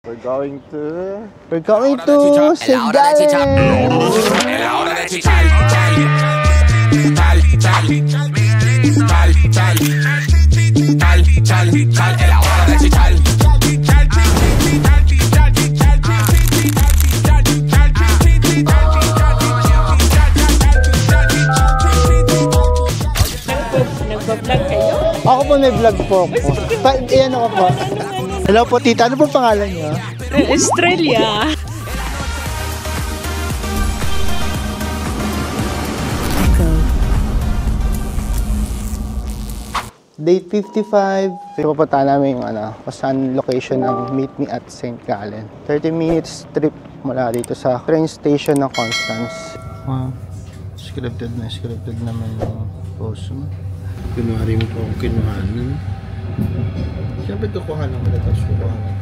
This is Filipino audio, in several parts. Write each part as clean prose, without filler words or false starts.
We're going to St. Gallen. Nagpa-vlog kayo? Ako po may vlog po. Iyan ako po. Hello po tita, ano po pangalan niyo? Australia. Day 55. Pupunta namin yung kung saan location ng Meet Me at St. Gallen. 30 minutes trip mula dito sa train station ng Constance. Wow. Scripted naman yung post mo. Kunwari mo po kung kinuhanan. Siyempre kukuhanan ko na tapos kukuhanan.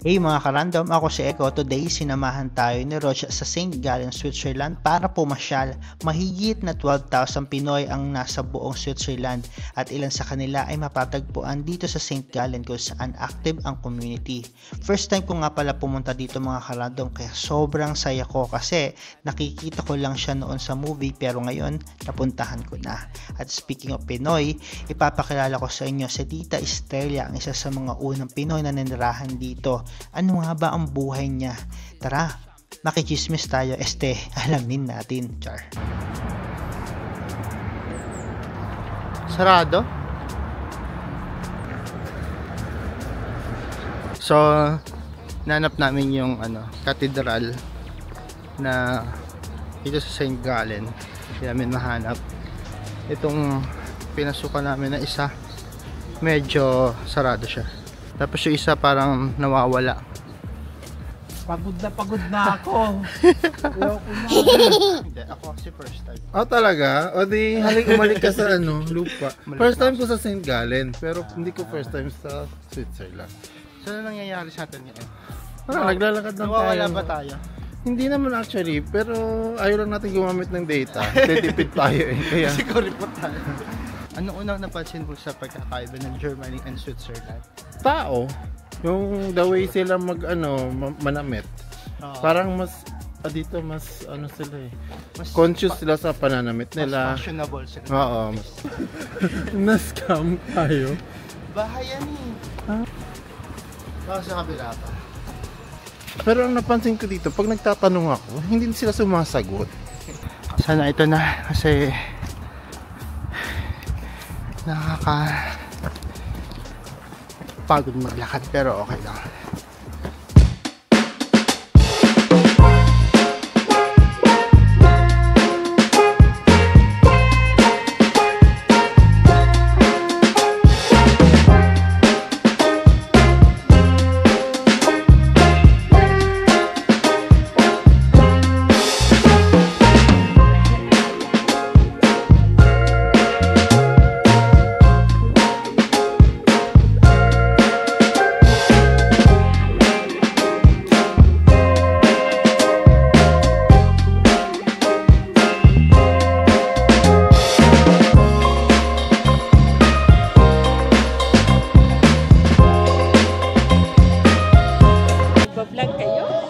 Hey mga karandom, ako si Eko. Today, sinamahan tayo ni Rocha sa St. Gallen, Switzerland para pumasyal. Mahigit na 12,000 Pinoy ang nasa buong Switzerland at ilan sa kanila ay mapatagpuan dito sa St. Gallen kung saan active ang community. First time ko nga pala pumunta dito mga karandom kaya sobrang saya ko kasi nakikita ko lang siya noon sa movie pero ngayon napuntahan ko na. At speaking of Pinoy, ipapakilala ko sa inyo si Tita Estrella, ang isa sa mga unang Pinoy na nanirahan dito. Ano nga ba ang buhay niya? Tara, makichismis tayo, alamin natin. Char. Sarado? So, nanap namin yung katedral na dito sa St. Gallen. Hindi namin mahanap. Itong pinasukan namin na isa, medyo sarado siya. Tapos yung isa parang nawawala. Pagod na ako. Hindi, ako kasi first time. Oh talaga? O di umalik ka sa lupa. First time ko sa St. Gallen, pero hindi ko first time sa Switzerland. So ano nangyayari sa atin ngayon? Naglalakad lang tayo. Nawawala ba tayo? Hindi naman actually, pero ayaw lang natin gumamit ng data. Tetipid tayo eh. Kaya Siguro report tayo. Ano unang napansin mo sa pagkakaiba ng Germany and Switzerland? tao, yung the way sila manamit. Parang mas dito mas sila eh. Mas conscious sila sa pananamit nila. Mas fashionable sila. Oo. Na-scam tayo. Bahayan eh. Baka sa kabila pa. Pero ang napansin ko dito, pag nagtatanong ako, hindi sila sumasagot. Sana ito na kasi pagod maglakad pero okay lang.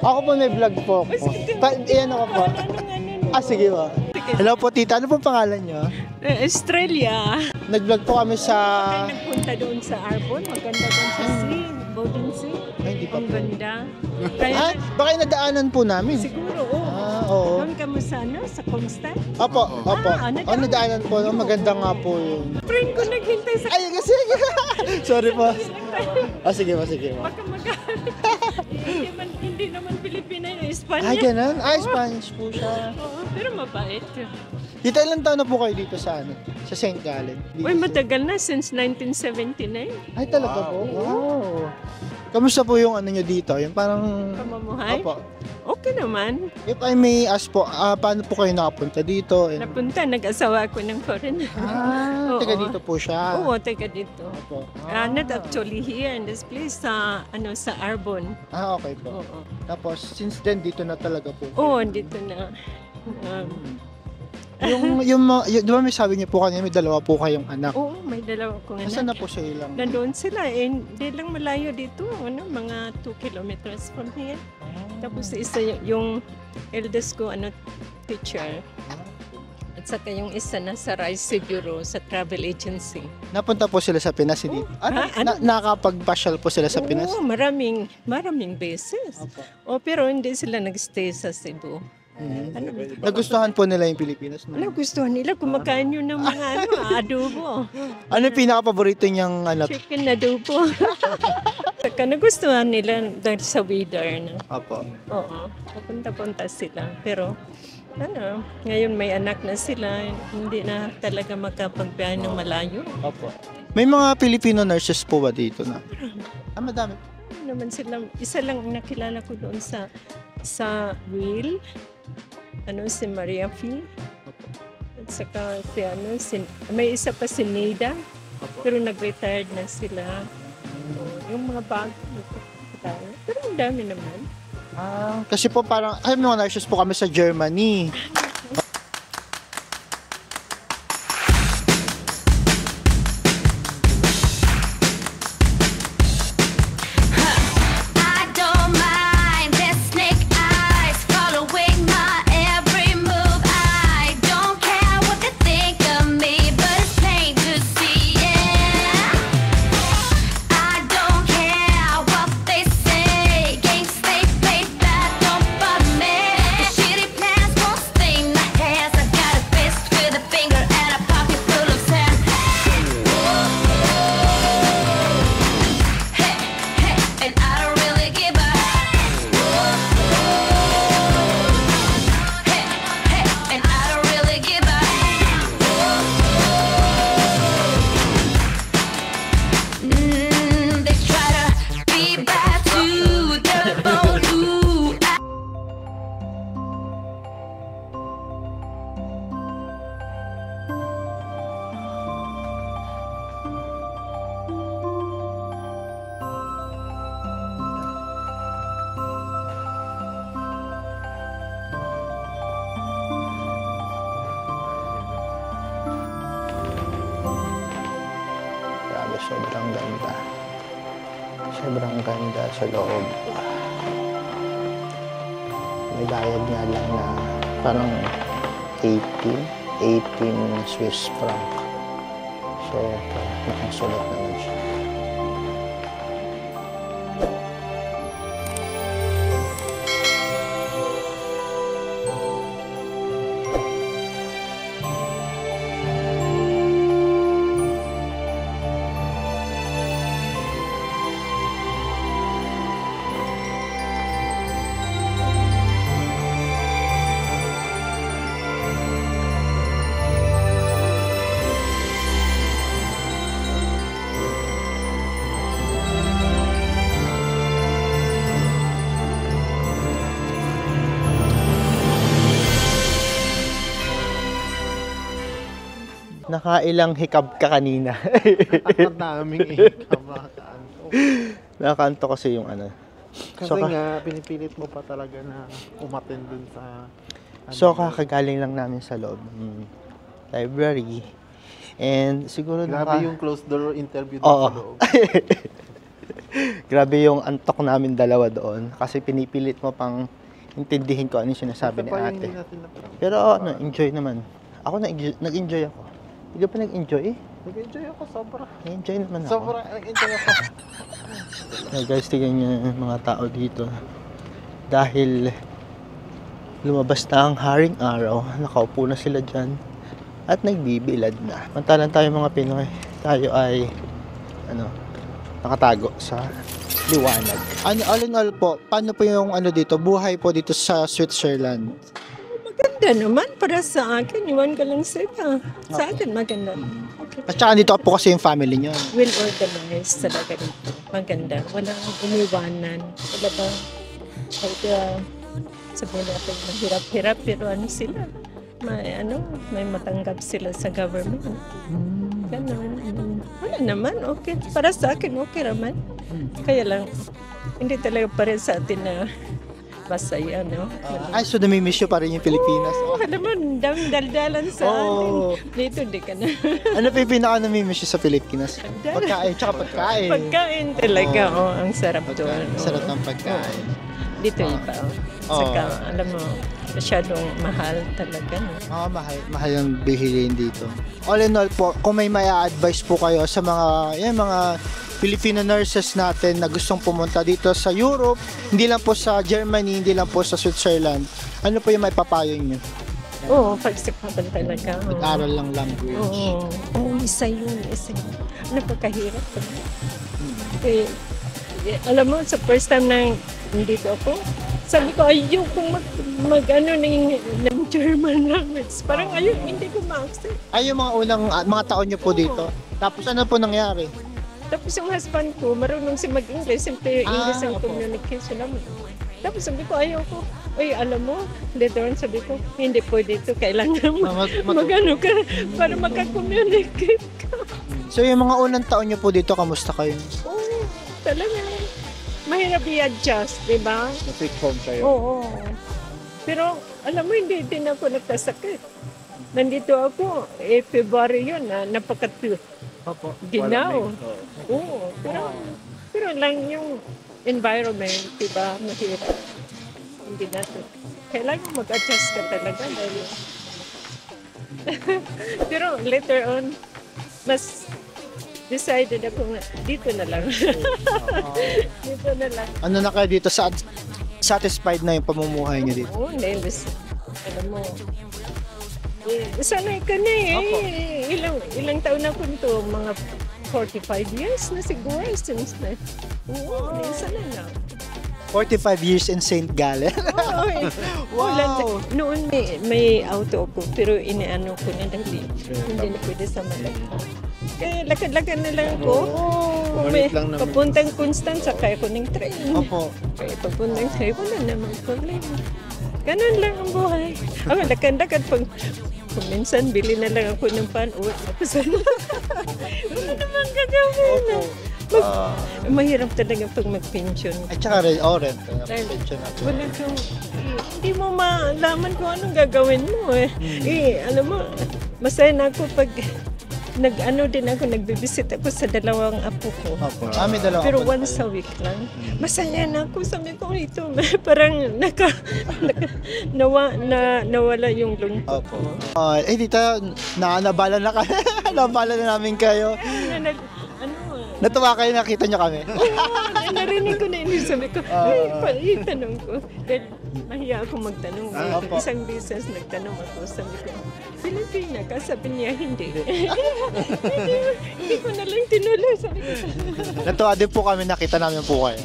Ako po may vlog po. Iyan ako po. Sige ba? Hello po tita, ano po pangalan niyo? Australia. Nag-vlog po kami sa... Nagpunta doon sa Arbon. Maganda doon sa sea. Bowden Sea. Ay, hindi pa Ang po. ganda. Kaya, Baka nadaanan po namin. siguro, oo. Oo. Doon ka mo sa Constance? Opo. nadaanan. Nadaanan po. Maganda nga po yun. Friend ko naghintay sa... Ay, kasi... Sorry po. Sige po. Baka magalit. hindi naman Pilipina yun. Espanya. Ay, ganun? Spanish po siya. Oo, pero mabait. Dito ilang taon na po kayo dito sa sa St. Gallen? Uy, matagal na. Since 1979. Ay, talaga po? Wow. Kamusta po yung ano nyo dito? Yung parang... Pamumuhay? Opo. Okay naman. If I may ask po, paano po kayo nakapunta dito? Napunta, nag-asawa ako ng foreign. Oo. Taga dito po siya. Oo, taga dito. Opo. Not actually here in this place, sa Arbon. Okay po. Oo. Tapos, since then, dito na talaga po. Oo, dito na. Di ba may sabi niyo po kanina, may dalawa po kayong anak. Oo, may dalawa kong Nasaan na anak. po siya ilang? Nandoon sila, hindi lang malayo dito, mga 2 kilometers from here. Tapos isa yung eldest ko, teacher. At saka yung isa nasa Rice Bureau sa travel agency. Napunta po sila sa Pinas, hindi? Nakapagpasyal po sila sa Pinas? Oo, maraming beses. Pero hindi sila nagstay sa Cebu. Nagustuhan po nila yung Pilipinas? No? Nagustuhan nila, kumakain yun ng mga adobo. Ano yung pinaka-paborito niyang Chicken adobo. Saka nagustuhan nila dahil sa weather. Opo. Oo, papunta-punta sila. Pero ngayon may anak na sila, hindi na talaga makapagbiyahe ng malayo. Opo. May mga Filipino nurses po ba dito na? Madami. Naman sila, isa lang ang nakilala ko doon sa Will, si Maria Fee. At saka may isa pa si Nida, pero nag-retired na sila. Yung mga bago, pero ang dami naman. Kasi po parang, mga nurses po kami sa Germany. Sobrang ganda. Sobrang ganda sa loob. May bayad nga lang na parang 18 Swiss franc. So, nakasulat naman siya. Nakailang hikab ka kanina. Ang daming hikab, makakanto. Nakakanto kasi yung Kasi nga, pinipilit mo pa talaga na umattend dun sa... kakagaling lang namin sa loob ng library. And siguro Grabe yung closed door interview doon sa loob. Grabe yung antok namin dalawa doon. Kasi pinipilit mo pang intindihin ko ano yung sinasabi ni ate. Pero enjoy naman. Ako nag-enjoy ako. Hindi pa nag-enjoy eh. Nag-enjoy ako, sobra. Nag-enjoy naman ako. Sobra, nag-enjoy ako. Guys, tingnan nyo yung mga tao dito. Dahil lumabas na ang haring araw, nakaupo na sila dyan at nagbibilad na. Mantalan tayo mga Pinoy, tayo ay nakatago sa liwanag. All in all po, paano po yung dito, buhay po dito sa Switzerland? Maganda naman para sa akin. Iwan ko lang sila. Sa akin maganda. Okay. At saka dito po kasi yung family nyo. Well organized talaga dito. Maganda. Walang umiwanan. Wala ba? Sabihin natin mahirap-hirap pero ano sila? May matanggap sila sa government. Ganun. Wala naman, okay. Para sa akin, okay naman. Kaya lang, hindi talaga pare sa atin na masaya, no? So namimiss nyo pa rin yung Pilipinas. Alam mo, daming daldalan sa atin. Dito, di ka na. Ano pa yung pinaka-namimiss nyo sa Pilipinas? Pagkain, tsaka pagkain. Pagkain talaga, ang sarap doon. Sarap ng pagkain. Dito iba. Saka, alam mo, masyadong mahal talaga. No? Mahal yung bibiliin dito. All in all po, kung may advice po kayo sa mga Filipino nurses natin na gustong pumunta dito sa Europe, hindi lang po sa Germany, hindi lang po sa Switzerland, ano po yung may papayo nyo? Pagsikapan talaga. Mag-aral lang language. Isa yun. Napakahirap. Alam mo, sa first time na nandito ako, sabi ko, ayokong ng German language. Parang hindi ko ma-accept. Yung mga unang mga taon nyo po dito. Tapos ano po nangyari? Tapos yung husband ko, marunong si mag-English. Siyempre, English ang communication naman. Tapos sabi ko, ayoko. Alam mo, later on sabi ko, hindi pwede ito. Kailangan mag-ano ka para magka-communicate ka. So yung mga unang taon nyo po dito, kamusta kayo? Talaga. Mahirap i-adjust, di ba? Take home kayo? Oo. Pero alam mo, hindi din ako nagkasakit. Nandito ako, February yun, ginaw. Oo. Pero lang yung environment, di ba? Mahirap. Hindi natin. Kailangan mag-adjust ka talaga. Pero later on, mas decided ako nga, dito na lang. Dito na lang. Ano na kayo dito? Satisfied na yung pamumuhay niyo dito? Oo, alam mo, sanay ka na ilang taon na ko nito, mga 45 years na siguro since na. Sanay na. 45 years in St. Gallen? Wow! Noon may auto ako, pero iniano ko na dali. Hindi na pwede sa malaki. Kaya lakad-lakad na lang ako. Papuntang Constance, kaya ko ng train. Kaya papuntang train, wala namang problema. Ganun lang ang buhay. Ako, lakad-lakad pag minsan, bili na lang ako ng pan-uwi. Wala naman gagawin. Mahirap talaga pag mag-pension. At saka rent. Pension natin. Wala kang, hindi mo malaman kung anong gagawin mo alam mo, masaya na ako pag nagbibisit ako sa dalawang apo ko. May dalawang pero apo once a week lang. Masaya na ako. Sabi ko ito, parang nawala yung lungkot ko. Tita, nabala na kami. Nabala na namin kayo. Natuwa kayo, nakita nyo kami. Narinig ko na yun. Sabi ko, tanong ko. Dahil mahiya ako magtanong. Isang business nagtanong ako. Sabi ko, Pilipina ka? Sabi niya, hindi. Hindi ko na lang tinuloy. Sabi ko, natuwa din po kami, nakita namin po kayo.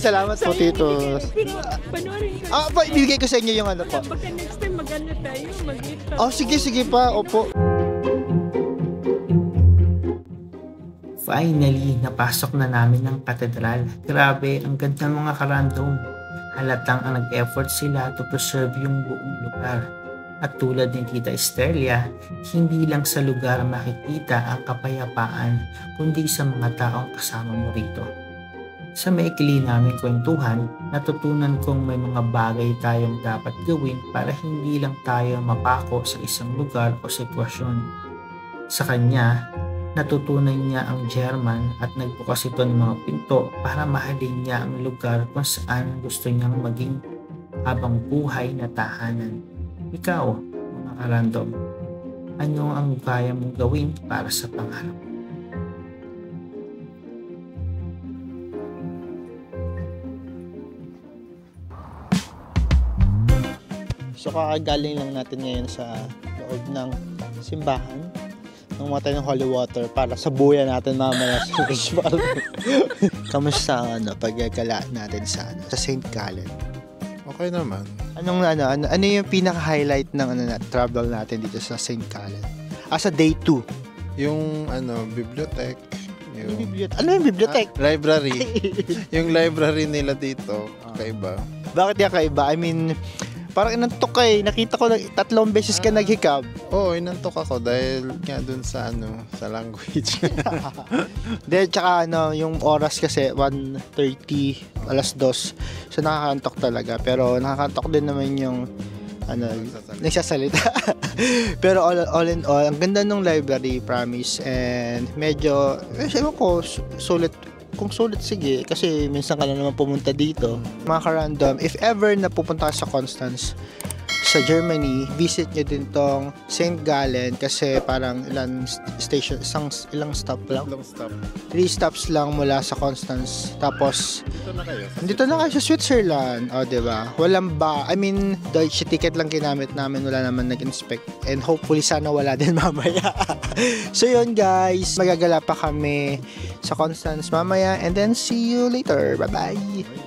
Salamat po, Tito. Pero panoorin ko. Ibigay ko sa inyo yung ano po. Baka next time tayo, mag-meet pa. Sige pa, opo. Finally, napasok na namin ng katedral. Grabe, ang ganda mga karandom. Halatang ang nag-effort sila to preserve yung buong lugar. At tulad ni Tita Estelia, hindi lang sa lugar makikita ang kapayapaan, kundi sa mga taong kasama mo rito. Sa maikli naming kwentuhan, natutunan kong may mga bagay tayong dapat gawin para hindi lang tayo mapako sa isang lugar o sitwasyon. Sa kanya, natutunan niya ang German at nagbukas ito ng mga pinto para mahalin niya ang lugar kung saan gusto niyang maging habang buhay na tahanan. Ikaw, mga karandom, ano ang kaya mong gawin para sa pangarap? So kakagaling lang natin ngayon sa loob ng simbahan ng water ng holy water para sa buya natin mamaya sa Richmond. Kamusta ang pagkakalaan natin sa St. Gallen? Okay naman. Ano yung pinaka-highlight ng travel natin dito sa St. Gallen? Sa day 2. Yung bibliothèque. Ano yung bibliothèque? Library. Yung library nila dito, kaiba. Bakit yung kaiba? I mean, parang inantok ka eh. Nakita ko 3 beses ka naghikab. Oo, inantok ako dahil nga dun sa sa language. Then, tsaka yung oras kasi 1:30, 2:00. So, nakakantok talaga. Pero, nakakantok din naman yung nagsasalita. Pero all in all, ang ganda ng library, promise. And medyo, ewan ko, sulit. Kung sulit, sige. Kasi minsan ka na naman pumunta dito. Mga ka-random, if ever na pupunta ka sa Constance, sa Germany, visit nyo din tong St. Gallen kasi parang ilang stop lang. 3 stops lang mula sa Constance. Tapos, dito na kayo sa Switzerland. O, diba? Walang I mean, Deutsche ticket lang ginamit namin. Wala naman nag-inspect. And hopefully, sana wala din mamaya. So, yun guys. Magagala pa kami sa Constance mamaya. And then, see you later. Bye-bye!